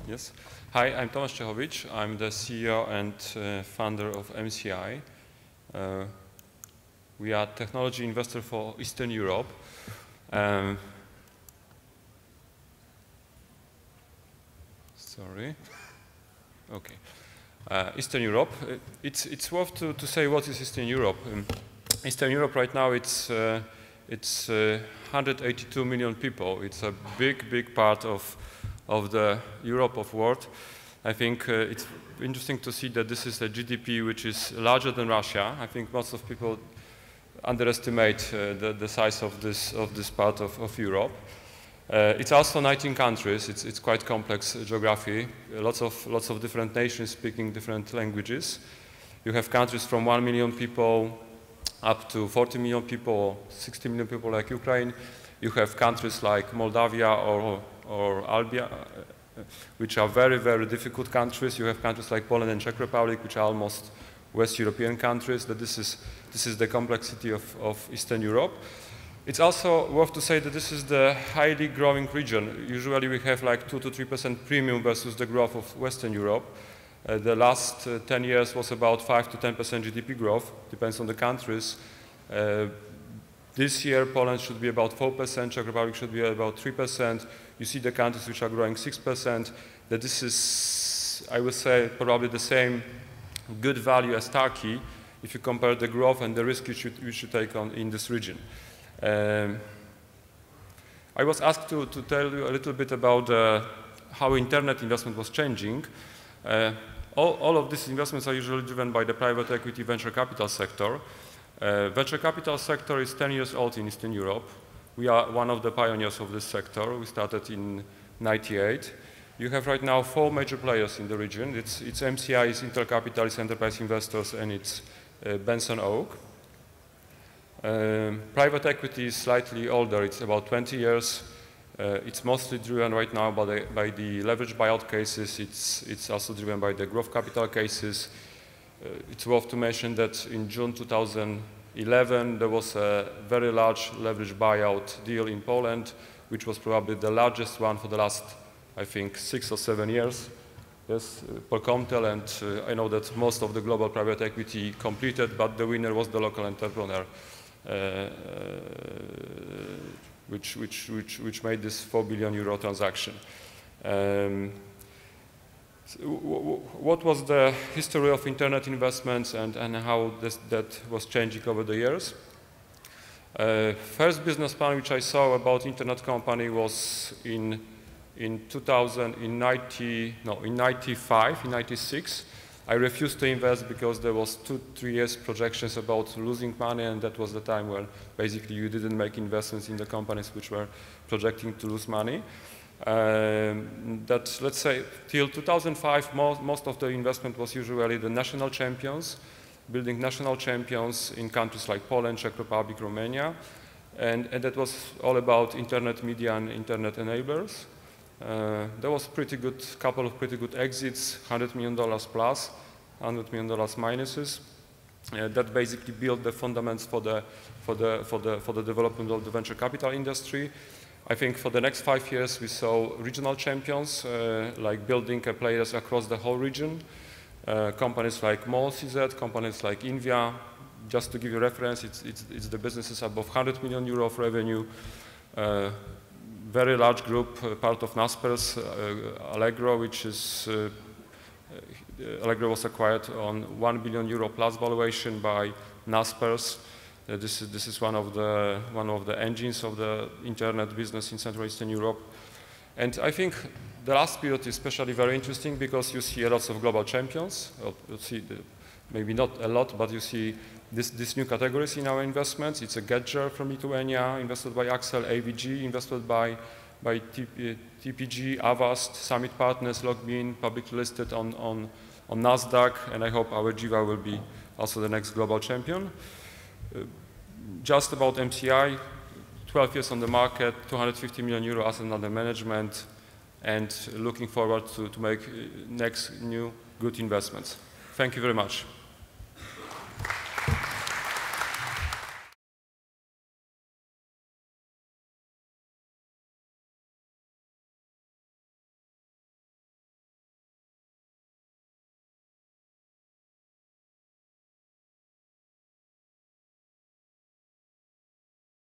Yes. Hi, I'm Tomasz Czechowicz. I'm the CEO and founder of MCI. We are a technology investor for Eastern Europe. Sorry. Okay. Eastern Europe. It's worth to say what is Eastern Europe. Eastern Europe right now it's 182 million people. It's a big part of the Europe of world. I think it's interesting to see that this is a GDP which is larger than Russia. I think most of people underestimate the size of this part of Europe. It's also 19 countries. It's quite complex geography. Lots of different nations speaking different languages. You have countries from 1 million people up to 40 million people, or 60 million people like Ukraine. You have countries like Moldavia or Albania, which are very difficult countries. You have countries like Poland and Czech Republic, which are almost West European countries. That this is the complexity of Eastern Europe. It's also worth to say that this is the highly growing region. Usually we have like 2 to 3% premium versus the growth of Western Europe. The last 10 years was about 5 to 10% GDP growth, depends on the countries. This year Poland should be about 4%, Czech Republic should be about 3%. You see the countries which are growing 6%. That this is, I would say, probably the same good value as Turkey if you compare the growth and the risk you should take on in this region. I was asked to tell you a little bit about how internet investment was changing. All of these investments are usually driven by the private equity venture capital sector. Venture capital sector is 10 years old in Eastern Europe. We are one of the pioneers of this sector. We started in '98. You have right now 4 major players in the region. It's MCI, it's Intercapital, it's Enterprise Investors, and it's Benson Oak. Private equity is slightly older. It's about 20 years. It's mostly driven right now by the leveraged buyout cases. It's also driven by the growth capital cases. It's worth to mention that in June 2011, there was a very large leveraged buyout deal in Poland, which was probably the largest one for the last, I think, 6 or 7 years. Yes, Polkomtel, and I know that most of the global private equity completed, but the winner was the local entrepreneur, which made this €4 billion transaction. What was the history of internet investments and how that was changing over the years? First business plan which I saw about internet company was in 96. I refused to invest because there was 2-3 years projections about losing money, and that was the time where basically you didn't make investments in the companies which were projecting to lose money. That, let's say, till 2005, most of the investment was usually the national champions, building national champions in countries like Poland, Czech Republic, Romania, and that was all about internet media and internet enablers. There was couple of pretty good exits, $100 million plus, $100 million minuses. That basically built the fundamentals for the development of the venture capital industry. I think for the next 5 years we saw regional champions, like building players across the whole region. Companies like MOL-CZ, companies like Invia. Just to give you a reference, it's the businesses above €100 million of revenue. Very large group, part of Naspers, Allegro, which is Allegro was acquired on €1 billion plus valuation by Naspers. This is one of the engines of the internet business in Central Eastern Europe. And I think the last period is especially very interesting because you see a lot of global champions. You see maybe not a lot, but you see these new categories in our investments. It's a Gedger from Lithuania, invested by Axel, AVG, invested by TPG, Avast, Summit Partners, Logmein, publicly listed on NASDAQ, and I hope our Jiva will be also the next global champion. Just about MCI, 12 years on the market, €250 million assets under management, and looking forward to make next new good investments. Thank you very much.